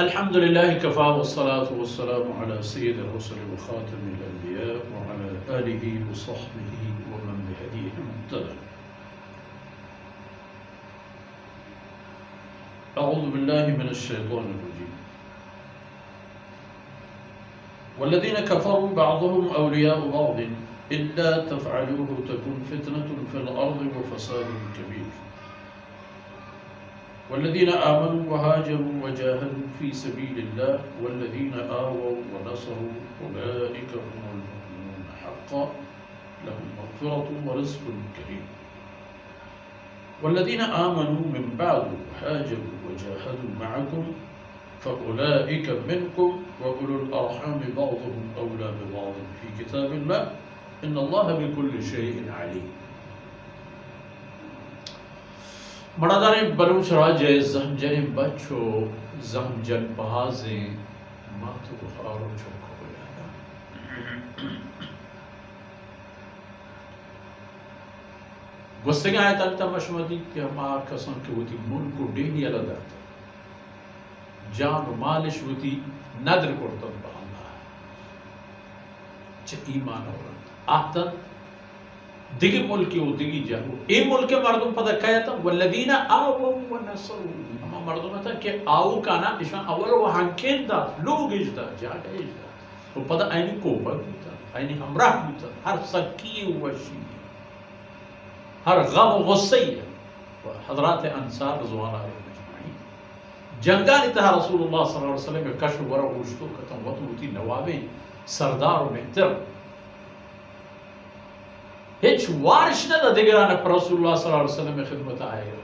الحمد لله كفى والصلاة والسلام على سيد الرسل وخاتم الأنبياء وعلى آله وصحبه ومن بهديه مهتدى. أعوذ بالله من الشيطان الرجيم. والذين كفروا بعضهم أولياء بعض إلا تفعلوه تكن فتنة في الأرض وفساد كبير. والذين آمنوا وهاجروا وجاهدوا في سبيل الله والذين آووا ونصروا أولئك هم المؤمنون حقا لهم مغفرة ورزق كريم. والذين آمنوا من بعد وهاجروا وجاهدوا معكم فأولئك منكم وأولو الأرحام بعضهم أولى ببعض في كتاب الله إن الله بكل شيء عليم. مردان بلوچ راجے زہمجن بچو زہمجن بہازیں ماتو بخارو چوکو بلانا. گوستگی آیت التا مشمدی کہ ہما کسان کے ہوتی ملکو ڈینی علدات جان و مالش ہوتی ندر کرتن بہانا چھ ایمان ہورن آتن دیگی ملکی و دیگی جاہو ای ملک مردم پتہ کہتا والذین آووا ونصروا ہما مردم تھا کہ آو کانا اشان اول و ہنکین دا لوگ اجدا جاگا اجدا وہ پتہ اینی کوپا بیتا اینی ہمراہ بیتا ہر سکی و وشی ہر غم و غصی حضرات انصار رضوان اللہ مجمعین جنگانی تہا رسول اللہ صلی اللہ علیہ وسلم کشو ورہ وشتو کتن وطوتی نوابین سردار و محتر ہیچ وارش نہ دا دیگران پر رسول اللہ صلی اللہ علیہ وسلم خدمت آئے گا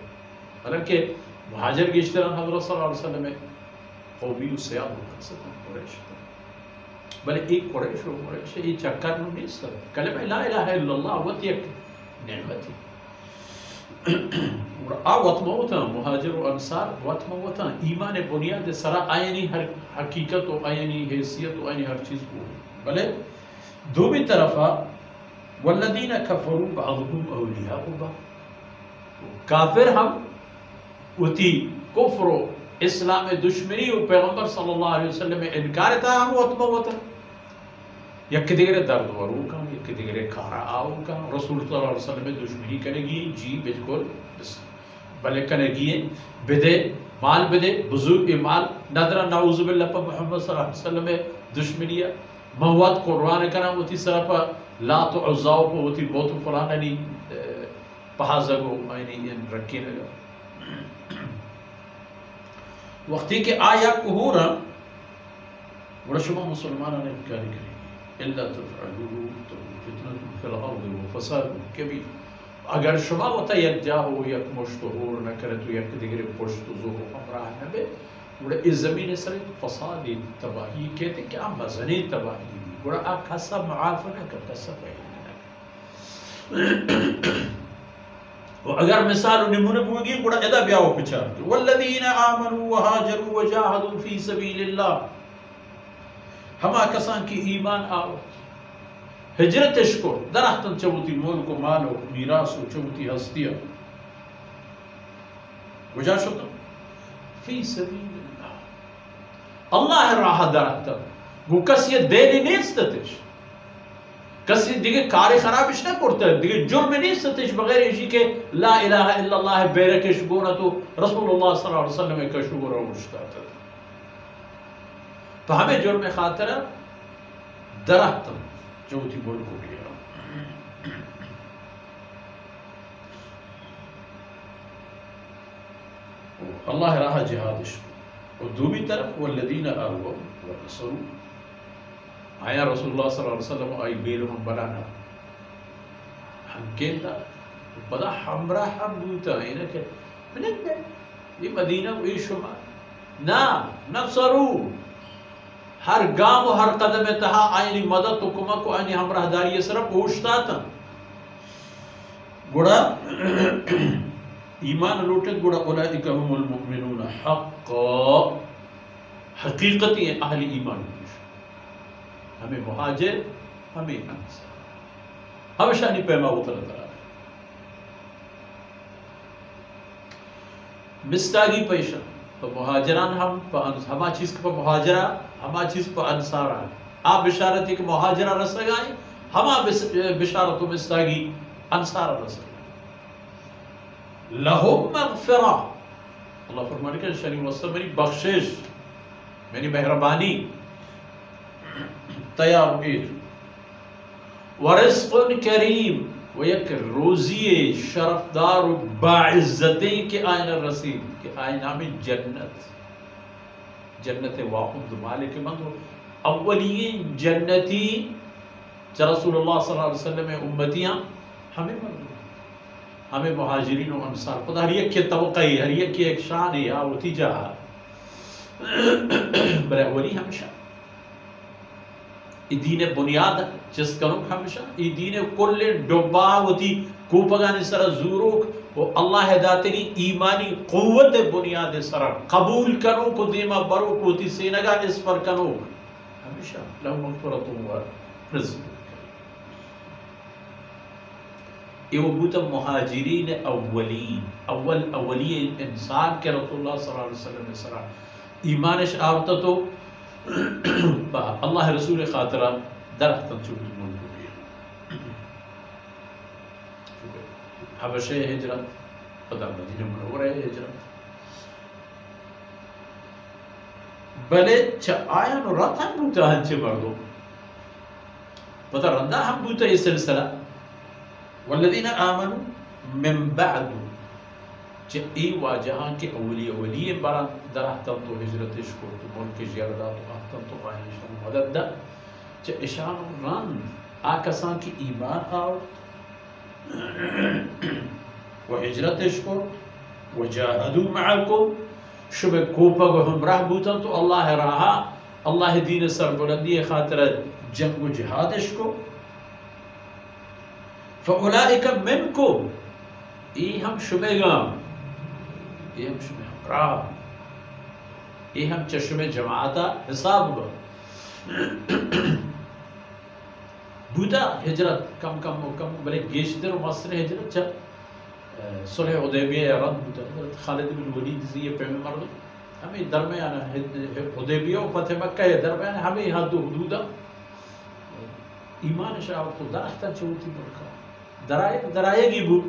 حالانکہ مہاجر گشتران حضرت صلی اللہ علیہ وسلم قومی و سیاد و خلصتاً قریش بلے ایک قریش و قریش یہ چکر نو نہیں سر کلمہ لا الہ الا اللہ وط یک نعمتی آوات موتا مہاجر و انصار وات موتا ایمان بنیاد سرا آئینی ہر حقیقت و آئینی حیثیت و آئینی ہر چیز کو بلے دومی طرفا والذین کفروا بعضهم اولیاء بعض کافر ہم اتی کفر و اسلام دشمنی و پیغمبر صلی اللہ علیہ وسلم انکار تھا ہم وطمہ وطن یک دیگر درد ورو کا یک دیگر کارا آو کا رسول صلی اللہ علیہ وسلم دشمنی کرے گی جی بالکل بلے کرے گی بدے مال بدے بزرگ مال ندرہ نعوذ باللہ پا محمد صلی اللہ علیہ وسلم دشمنیہ مواد قرآن کرنا ہوتی سرا پا لا تو عزاو پا ہوتی بہتو فلانا نہیں پہازگو آئینی رکھی لگا وقتی کہ آیا کہورا بڑا شما مسلمانہ نے کاری کریں گی اللہ تفعلوه فتنة فی الارض و فساد کبیر اگر شما وطا یک جاہو یک مشتہور نکرتو یک دیگر پشت زور امراہ نبے بڑا اس زمین سر فسادی تباہی کہتے کیا مزنی تباہی بڑا آکھ حسا معافنہ کا قصہ پہلے و اگر مثال نمونہ بوگی بڑا ادا بیاو پچار والذین آمنوا وہاجروا وجاہدوا فی سبیل اللہ ہما کسان کی ایمان آو ہجرت شکر درختن چوتی ملک و مال و میراث و چوتی ہستیا وجہ شکر فی سبیل اللہ اللہ راہ درختن وہ کسی دینی نہیں ستتش کسی دیگه کاری خرابش نکرده دیگه جرم نیستش بغیر ایشی که لا اله الا الله بیرکش بونه تو رسول الله صلی اللہ علیہ وسلم کشو رو مشتاته تو ہمیں جرم خاطر درختم جوتی ملکو گیا اللہ راہ جہادش اور دومی طرف والذین آووا ونصروا آیا رسول اللہ صلی اللہ علیہ وسلم آئی بیلہم بلانا ہنکین دا بدا ہمراہ ہم بوتا ہے نا کہ منت میں یہ مدینہ و یہ شما نا نفسرو ہر گام و ہر قدم تہا آئینی مدد و کمک و آئینی ہمراہ داری صرف پوچھتا تھا گوڑا ایمان لوٹت گوڑا اولئک هم المؤمنون حقا حقیقتی اہل ایمان ہمیں مہاجر ہمیں انصار ہمیشہ نہیں پیما ہوتا نظر آ رہا مستاگی پیشہ تو مہاجران ہما چیز پہ مہاجرہ ہما چیز پہ انصارہ آپ بشارت کہ مہاجرہ رسگائیں ہما بشارتوں میں استاگی انصارہ رسگائیں لہم مغفرہ اللہ فرمانے کہ شریف وسلم میری بخشش میری مہربانی تیار ہوئی ورزق کریم و یک روزی شرفدار و باعزتیں کے آئینہ رسید کہ آئینہ میں جنت واقعد مالک مند اولین جنتی رسول اللہ صلی اللہ علیہ وسلم امتیاں ہمیں مرد ہمیں مہاجرین و انصار پتہ ہر یک کی توقع ہے ہر یک کی ایک شان ہے آوتی جہاں بلے اولی ہمشہ ای دین بنیاد جس کنوک ہمشہ ای دین کل ڈبا ہوتی کوپگانی سر زوروک و اللہ داتنی ایمانی قوت بنیاد سر قبول کنوک و دیما بروک ہوتی سینگا اس پر کنوک ہمشہ لہو مغفرت و رزق یہ بوتا مہاجرین اولین اولی انسان کے رسول اللہ صلی اللہ علیہ وسلم نے سرا ایمانش آورتا تو اللہ رسول خاطرہ درختاً چوٹی ملک ہوئی حبشہ ہجرت پتہ مدینہ منورہ ہجرت بلے آیا نو رات ہم بوتا ہنچے مردو پتہ رندہ ہم بوتا یہ سلسلہ والذین آمنوا من بعد ای واجہاں کے اولی بران درہتاں تو ہجرتش کو تو ملک جیردہ تو آہتاں تو آہشان مدد دا اشان ران آکسان کی ایمان آو و ہجرتش کو و جاہدو معاکم شبہ کوپا و ہمراہ بوتاں تو اللہ راہا اللہ دین سر بلندی خاطر جنگ و جہادش کو فَأُولَئِكَ مِنْكُمْ ای ہم شمع گام ای ہم شمع حقراہ ای ہم چشمع جماعتا حساب گا بودا ہجرت کم بلے گیشتر و مصر ہجرت چا صلح حدیبیہ یا رد بودا حضرت خالد بن ولید زیہ پیمے مردو ہمیں درمیان حدیبیہ و فتح مکہ ہے درمیان ہمیں حد و حدودا ایمان شاہ تو درختہ چوتی ملکہ درائے گی بو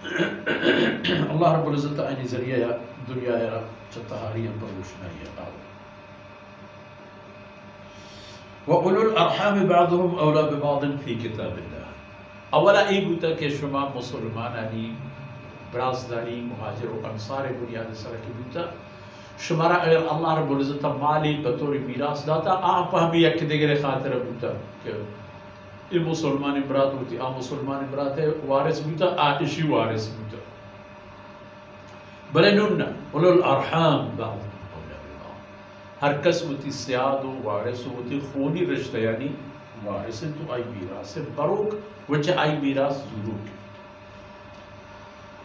اللہ رب العزت آئینی ذریعہ دنیا یا چتہاریاں پر روشنائی ہے وَأُولُو الْأَرْحَامِ بَعْضُهُمْ أَوْلَى بِبَعْضٍ فِي كِتَابِ اللَّهِ اولا ای بوتا کہ شما مسلمانانی برازداری مہاجر و انصار بنیاد سرکی بوتا شمارا اگر اللہ رب العزت مالی بطور میراث داتا آپ ہمیں یک دیگر خاطر بوتا کہ یہ مسلمان برات ہوتی مسلمان برات ہے وارث بوتا آتشی وارث بوتا بلے نننا اولو الارحام بعض ہر قسم ہوتی سیاد و وارث ہوتی خونی رشتہ یعنی وارث تو آئی میراث بروک وچہ آئی میراث ضرور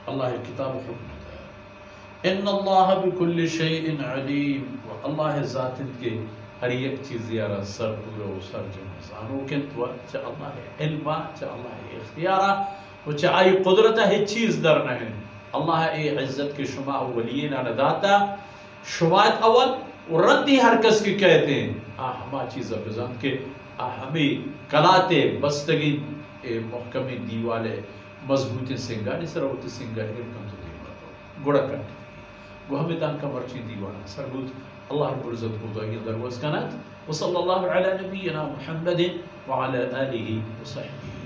اللہ کتاب حکم ہے ان اللہ بکل شیء علیم و اللہ ذات کے ہر ایک چیز یارا سر پورا و سر جمعزانو کنت و چا اللہ علمہ چا اللہ اختیارہ و چا آئی قدرتہ ہے چیز در نہیں اللہ اے عزت کے شما ولیین نداتا شمایت اول و ردی ہر کس کے کہتے ہیں ہما چیزہ بزن کے ہمیں کلاتے بستگی محکمی دیوالے مضبوطی سنگانی سروتی سنگانی ارکن تو دیوالے گوڑا کرتی وہ ہمیں تان کا مرچی دیوانا سرگوت اللہ رب العزت کو دعائی در وزکنات وصلی اللہ علی نبینا محمد وعلى آلہ وصحبہ